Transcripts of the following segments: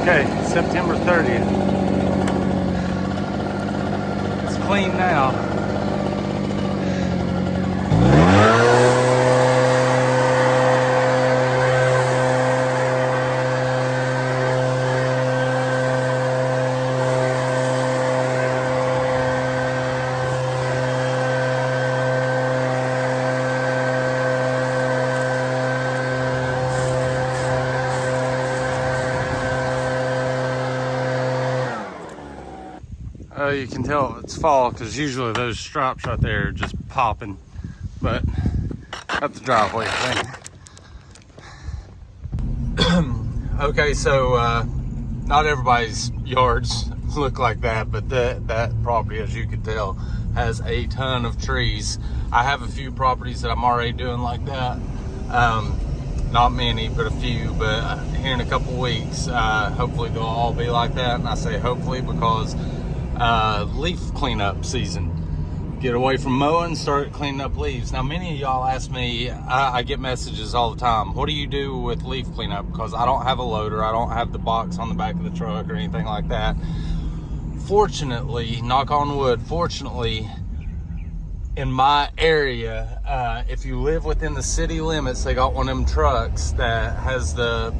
Okay, September 30th. It's clean now. You can tell it's fall because usually those stripes right there are just popping, but that's the driveway thing. Okay, so not everybody's yards look like that, but that property, as you can tell, has a ton of trees. I have a few properties that I'm already doing like that. Not many, but a few. But here in a couple weeks, hopefully they'll all be like that. And I say hopefully because leaf cleanup season. Get away from mowing, start cleaning up leaves. Now, many of y'all ask me, I get messages all the time, what do you do with leaf cleanup? Because I don't have a loader, I don't have the box on the back of the truck or anything like that. Fortunately, knock on wood, fortunately, in my area, if you live within the city limits, they got one of them trucks that has the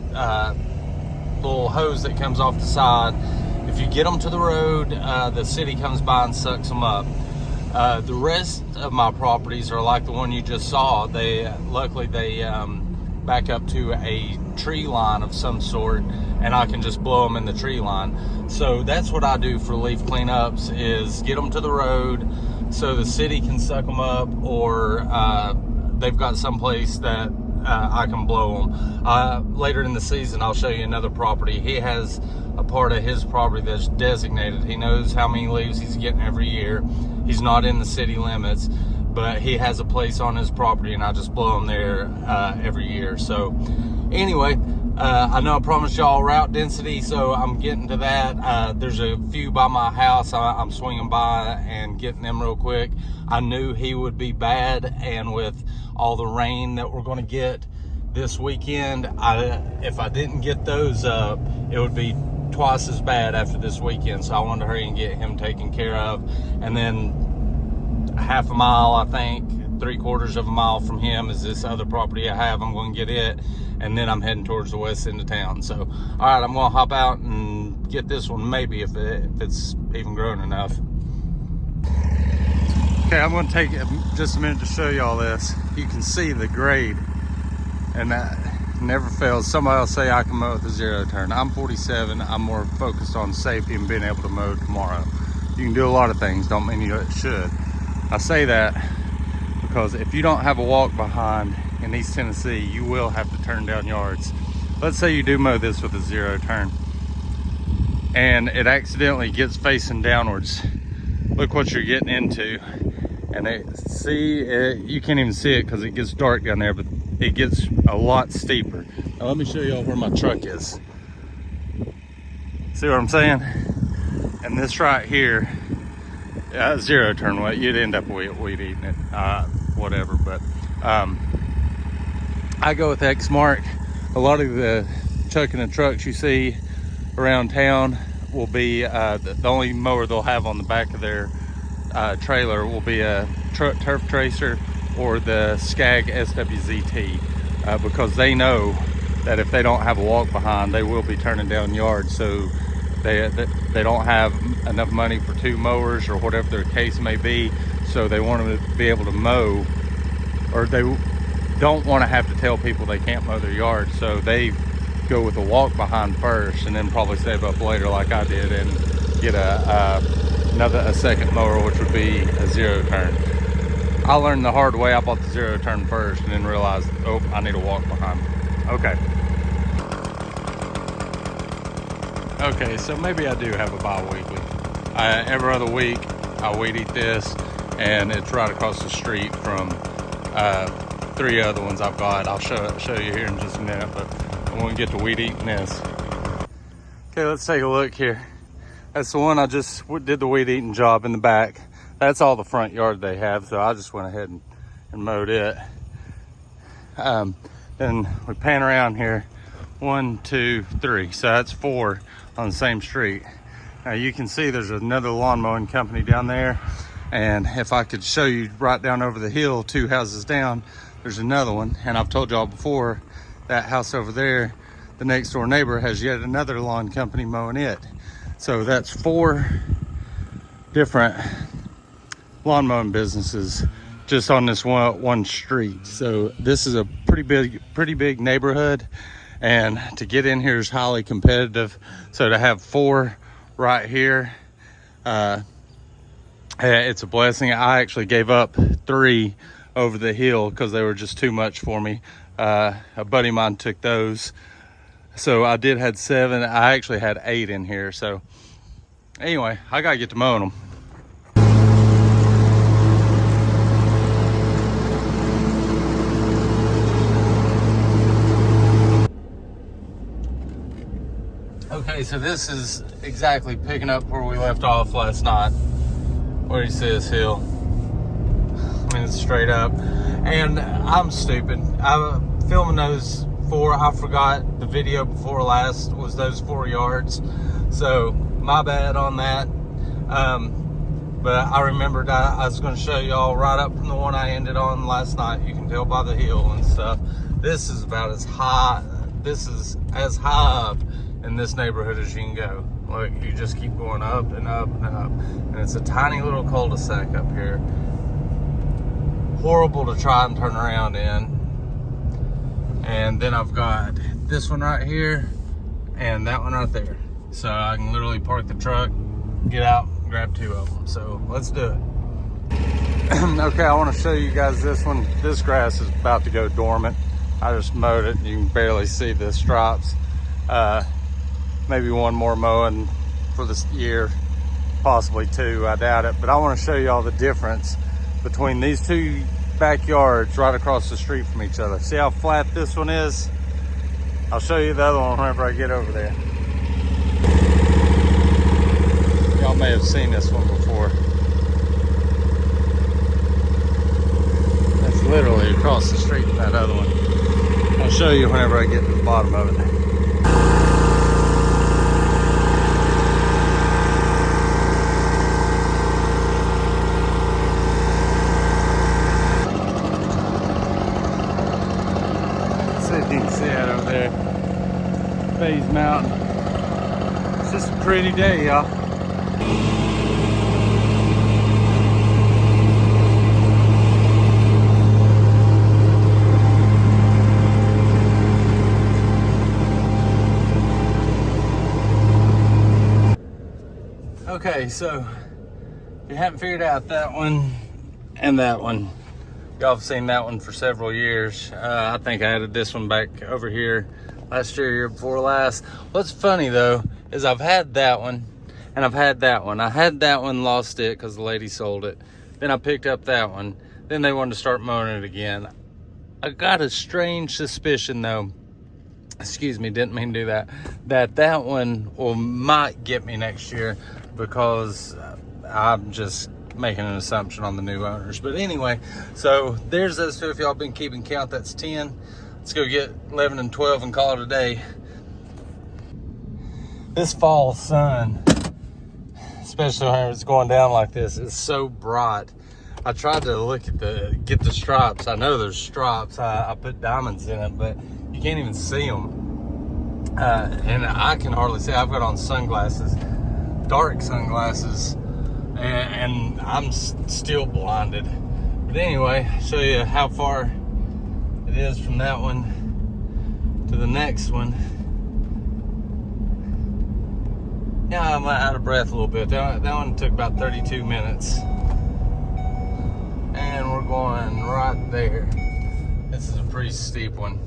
little hose that comes off the side. If you get them to the road, the city comes by and sucks them up. The rest of my properties are like the one you just saw. Luckily they back up to a tree line of some sort, and I can just blow them in the tree line. So that's what I do for leaf cleanups, is get them to the road so the city can suck them up, or they've got someplace that I can blow them. Later in the season, I'll show you another property. He has a part of his property that's designated. He knows how many leaves he's getting every year. He's not in the city limits, but he has a place on his property, and I just blow them there every year. So anyway, I know I promised y'all route density, so I'm getting to that. There's a few by my house. I'm swinging by and getting them real quick. I knew he would be bad, and with all the rain that we're going to get this weekend, if I didn't get those up, it would be twice as bad after this weekend. So I wanted to hurry and get him taken care of. And then half a mile, I think 3/4 of a mile from him is this other property I have. I'm going to get it, and then I'm heading towards the west end of town. So all right, I'm going to hop out and get this one, maybe if it's even grown enough. Okay, I'm going to take just a minute to show y'all this. You can see the grade, and that never fails. Somebody will say I can mow with a zero turn. I'm 47. I'm more focused on safety and being able to mow tomorrow. You can do a lot of things, don't mean you should. I say that because if you don't have a walk behind in East Tennessee, you will have to turn down yards. Let's say you do mow this with a zero turn and it accidentally gets facing downwards. Look what you're getting into. And you can't even see it because it gets dark down there, but it gets a lot steeper. Now let me show y'all where my truck is. See what I'm saying? And this right here, zero turn wet, you'd end up weed eating it, whatever. But I go with X-Mark. A lot of the chucking and trucks you see around town will be the only mower they'll have on the back of their trailer will be a turf tracer or the Skag SWZT, because they know that if they don't have a walk behind, they will be turning down yards. So they don't have enough money for 2 mowers or whatever their case may be. So they want them to be able to mow, or they don't want to have to tell people they can't mow their yard. So they go with a walk behind first, and then probably save up later like I did and get a second mower, which would be a zero turn. I learned the hard way. I bought the zero turn first and then realized, oh, I need a walk behind. Okay, so maybe I do have a bi-weekly. Every other week I weed eat this, and it's right across the street from 3 other ones I've got. I'll show you here in just a minute, but I want to get to weed eating this. Okay, let's take a look here. That's the one I just did the weed eating job in the back. That's all the front yard they have, so I just went ahead and mowed it. Then we pan around here. 1, 2, 3. So that's 4 on the same street. Now you can see there's another lawn mowing company down there. And if I could show you right down over the hill, 2 houses down, there's another one. And I've told y'all before, that house over there, the next door neighbor has yet another lawn company mowing it. So that's 4 different lawn mowing businesses just on this one street. So this is a pretty big neighborhood, and to get in here is highly competitive. So to have 4 right here, it's a blessing. I actually gave up 3 over the hill because they were just too much for me. A buddy of mine took those. So I did had 7. I actually had 8 in here. So anyway, I gotta get to mowing them. Okay, so this is exactly picking up where we left off last night. Where you see this hill. I mean, it's straight up. And I'm stupid. I'm filming those 4. I forgot the video before last was those 4 yards. So my bad on that. But I remembered I was going to show y'all right up from the one I ended on last night. You can tell by the hill and stuff. This is about as high. This is as high up in this neighborhood as you can go. Look, you just keep going up and up and up. And it's a tiny little cul-de-sac up here. Horrible to try and turn around in. And then I've got this one right here and that one right there. So I can literally park the truck, get out, and grab 2 of them. So let's do it. Okay, I want to show you guys this one. This grass is about to go dormant. I just mowed it and you can barely see the stripes. Maybe 1 more mowing for this year, possibly 2, I doubt it. But I want to show you all the difference between these 2 backyards right across the street from each other. See how flat this one is? I'll show you the other one whenever I get over there. Y'all may have seen this one before. That's literally across the street from that other one. I'll show you whenever I get to the bottom of it. You can see it over there, Bays Mountain. It's just a pretty day, y'all. Okay, so if you haven't figured out that one and that one, y'all have seen that one for several years. I think I added this one back over here last year before last. What's funny though is I've had that one and I've had that one. I had that one, lost it because the lady sold it. Then I picked up that one. Then they wanted to start mowing it again. I got a strange suspicion though, excuse me, didn't mean to do that, that one might get me next year because I'm just making an assumption on the new owners. But anyway, so there's those 2. If y'all been keeping count, that's 10. Let's go get 11 and 12 and call it a day. This fall sun, especially when it's going down like this, is so bright. I tried to look at get the stripes. I know there's stripes. I put diamonds in it, but you can't even see them. And I can hardly see. I've got on sunglasses, dark sunglasses, and I'm still blinded. But anyway, I'll show you how far it is from that one to the next one. Yeah, I'm out of breath a little bit. That one took about 32 minutes. And we're going right there. This is a pretty steep one.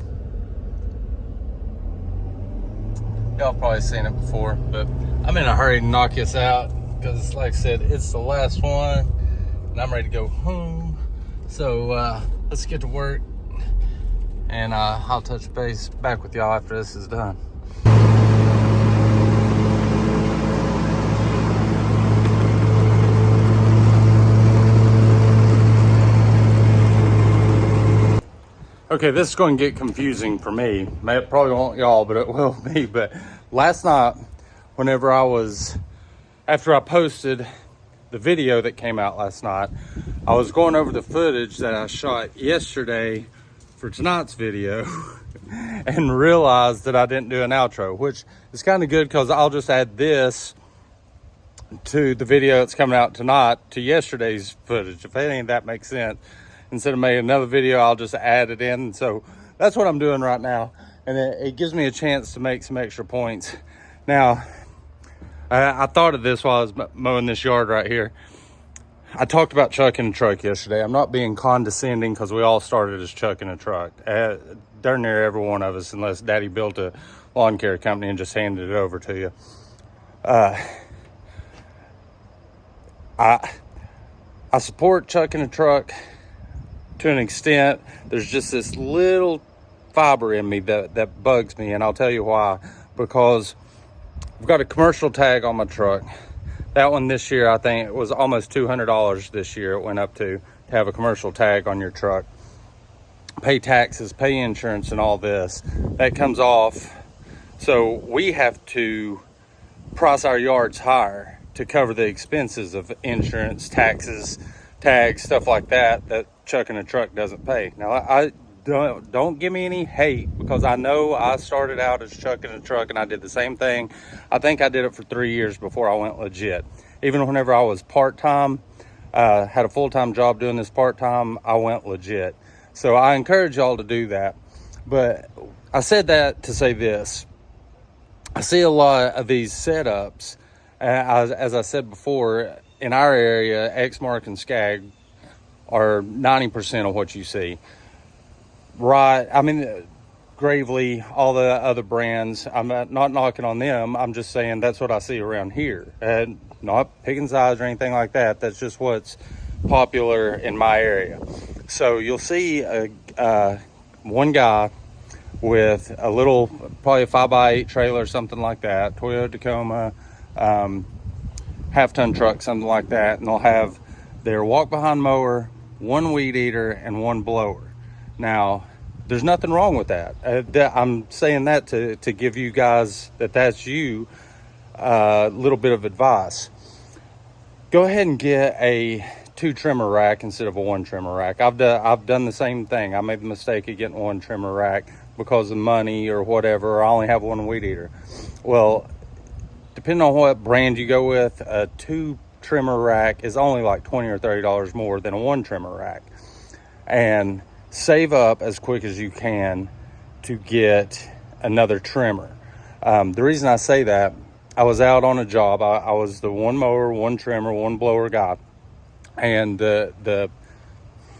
Y'all probably seen it before, but I'm in a hurry to knock this out because, like I said, it's the last one and I'm ready to go home. So let's get to work, and I'll touch base back with y'all after this is done. Okay, this is going to get confusing for me. It probably won't y'all, but it will me. But last night, after I posted the video that came out last night, I was going over the footage that I shot yesterday for tonight's video and realized that I didn't do an outro, which is kind of good because I'll just add this to the video that's coming out tonight to yesterday's footage, if any of that makes sense. Instead of making another video, I'll just add it in. So that's what I'm doing right now. And it gives me a chance to make some extra points. Now, I thought of this while I was mowing this yard right here. I talked about chucking a truck yesterday. I'm not being condescending because we all started as chucking a truck. Darn near every one of us, unless Daddy built a lawn care company and just handed it over to you. I support chucking a truck to an extent. There's just this little fiber in me that bugs me, and I'll tell you why. Because I've got a commercial tag on my truck. That one this year, I think it was almost $200 this year. It went up to have a commercial tag on your truck. Pay taxes, pay insurance, and all this. That comes off. So we have to price our yards higher to cover the expenses of insurance, taxes, tags, stuff like that chucking a truck doesn't pay. Now, I don't give me any hate, because I know I started out as chucking a truck and I did the same thing. I think I did it for 3 years before I went legit. Even whenever I was part-time, had a full-time job doing this part-time, I went legit. So I encourage y'all to do that. But I said that to say this. I see a lot of these setups, as I said before, in our area, Exmark and Skag are 90% of what you see. Right, I mean, Gravely, all the other brands, I'm not knocking on them. I'm just saying that's what I see around here. And not picking sides or anything like that. That's just what's popular in my area. So you'll see one guy with a little, probably a 5x8 trailer, something like that, Toyota Tacoma, half-ton truck, something like that, and they'll have their walk-behind mower, one weed eater, and one blower. Now, there's nothing wrong with that. I'm saying that to give you guys that's you a little bit of advice. Go ahead and get a 2 trimmer rack instead of a 1 trimmer rack. I've done the same thing. I made the mistake of getting 1 trimmer rack because of money or whatever, or I only have 1 weed eater. Well, depending on what brand you go with, a 2 trimmer rack is only like $20 or $30 more than a 1 trimmer rack. And save up as quick as you can to get another trimmer. The reason I say that, I was out on a job. I was the 1 mower, 1 trimmer, 1 blower guy. And the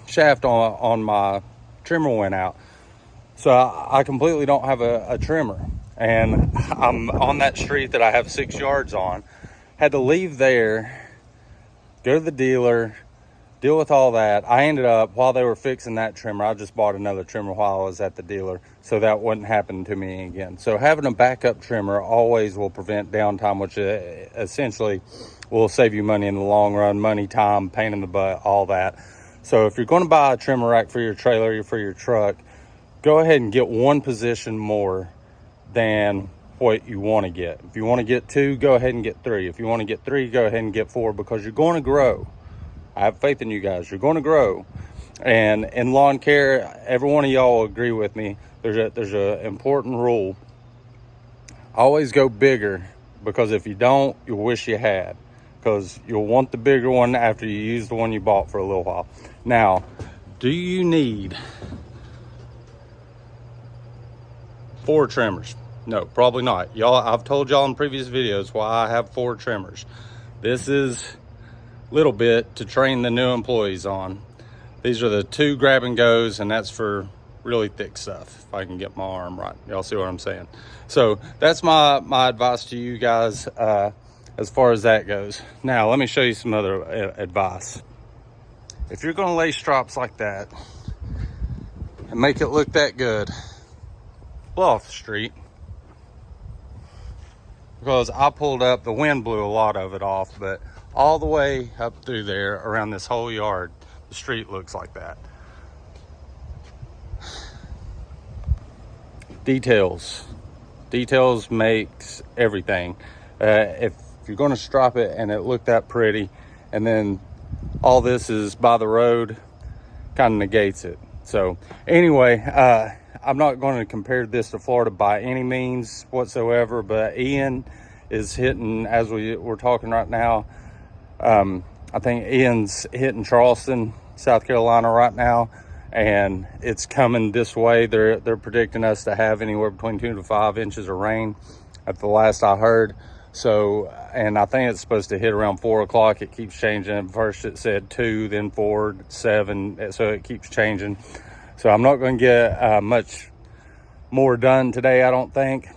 shaft on my trimmer went out. So I completely don't have a trimmer. And I'm on that street that I have 6 yards on. Had to leave there, go to the dealer, deal with all that. I ended up, while they were fixing that trimmer, I just bought another trimmer while I was at the dealer, so that wouldn't happen to me again. So having a backup trimmer always will prevent downtime, which essentially will save you money in the long run, money, time, pain in the butt, all that. So if you're going to buy a trimmer rack for your trailer or for your truck, go ahead and get 1 position more than what you want to get. If you want to get 2, go ahead and get 3. If you want to get 3, go ahead and get 4, because you're going to grow. I have faith in you guys. You're going to grow. And in lawn care, every one of y'all will agree with me. There's a important rule. Always go bigger, because if you don't, you'll wish you had. Because you'll want the bigger one after you use the one you bought for a little while. Now, do you need 4 trimmers? No, probably not. Y'all, I've told y'all in previous videos why I have 4 trimmers. This is little bit to train the new employees on. These are the 2 grab and goes, and that's for really thick stuff, if I can get my arm right. Y'all see what I'm saying? So that's my advice to you guys as far as that goes. Now let me show you some other advice. If you're going to lay strops like that and make it look that good, blow off the street. Because I pulled up, the wind blew a lot of it off, but all the way up through there around this whole yard, the street looks like that. Details makes everything. If you're going to strop it and it looked that pretty, and then all this is by the road, kind of negates it. So anyway, I'm not going to compare this to Florida by any means whatsoever, but Ian is hitting, as we're talking right now, I think Ian's hitting Charleston, South Carolina right now, and it's coming this way. They're predicting us to have anywhere between 2 to 5 inches of rain at the last I heard. So, and I think it's supposed to hit around 4 o'clock. It keeps changing. First it said 2, then 4, 7. So it keeps changing. So I'm not going to get much more done today, I don't think.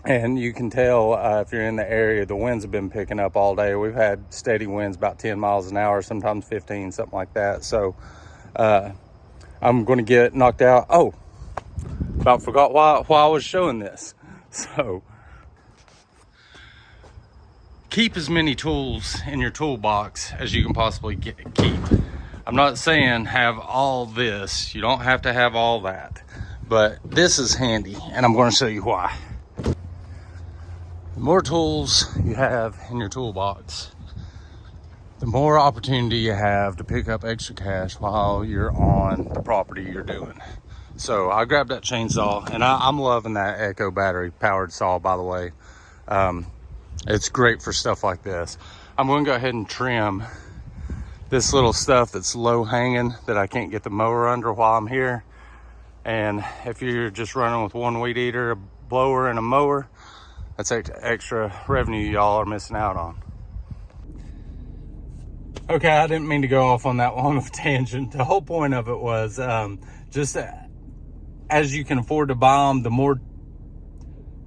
And you can tell if you're in the area, the winds have been picking up all day. We've had steady winds about 10 miles an hour, sometimes 15, something like that. So I'm going to get knocked out. Oh, about forgot why I was showing this. So keep as many tools in your toolbox as you can possibly keep. I'm not saying have all this. You don't have to have all that. But this is handy, and I'm going to show you why. The more tools you have in your toolbox, the more opportunity you have to pick up extra cash while you're on the property you're doing. So I grabbed that chainsaw, and I'm loving that Echo battery powered saw, by the way. It's great for stuff like this. I'm going to go ahead and trim this little stuff that's low hanging that I can't get the mower under while I'm here. And if you're just running with one weed eater, a blower, and a mower, that's extra revenue y'all are missing out on. Okay, I didn't mean to go off on that long of a tangent. The whole point of it was just as you can afford to buy them, the more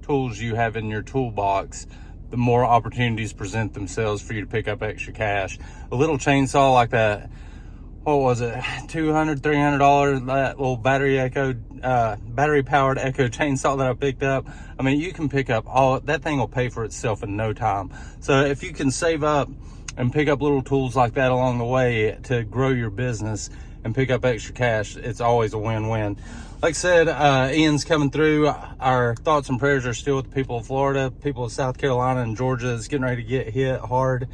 tools you have in your toolbox, the more opportunities present themselves for you to pick up extra cash. A little chainsaw like that, what was it, $200, $300, that little battery powered Echo chainsaw that I picked up. I mean, you can pick up all that thing will pay for itself in no time. So if you can save up and pick up little tools like that along the way to grow your business and pick up extra cash, it's always a win-win. Like I said, Ian's coming through. Our thoughts and prayers are still with the people of Florida. People of South Carolina and Georgia is getting ready to get hit hard.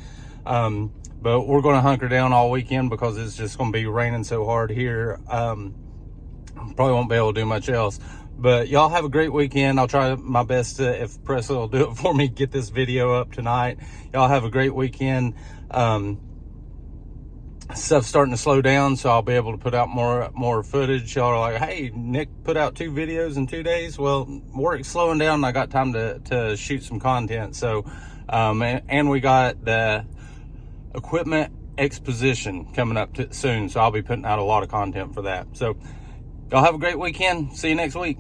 But we're going to hunker down all weekend because it's just going to be raining so hard here. Probably won't be able to do much else. But y'all have a great weekend. I'll try my best to, if Presley will do it for me, get this video up tonight. Y'all have a great weekend. Stuff's starting to slow down, so I'll be able to put out more footage. Y'all are like, hey, Nick put out 2 videos in 2 days. Well, work's slowing down and I got time to shoot some content. So and we got the equipment exposition coming up soon, so I'll be putting out a lot of content for that. So y'all have a great weekend. See you next week.